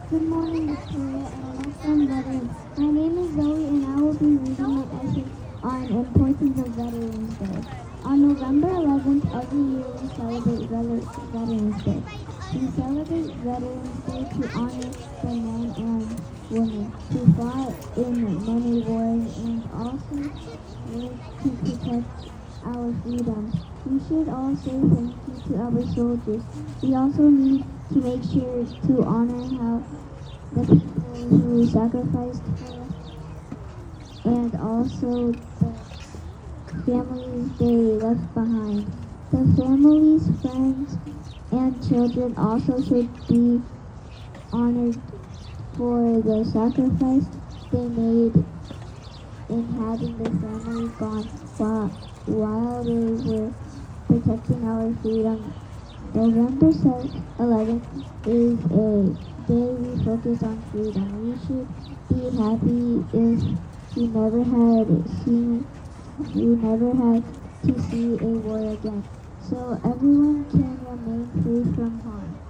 Good morning, Victoria, and welcome, veterans. My name is Zoe, and I will be reading my essay on importance of Veterans Day. On November 11th, every year we celebrate Veterans Day. We celebrate Veterans Day to honor the men and women who fought in many wars and also lived to protect our freedom. We should all say thank you to our soldiers. We also need to make sure to honor how the people who sacrificed for us and also the families they left behind. The families, friends, and children also should be honored for the sacrifice they made in having their family gone while they were protecting our freedom. November 11th is a day we focus on freedom. We should be happy if we never had to see a war again, so everyone can remain free from harm.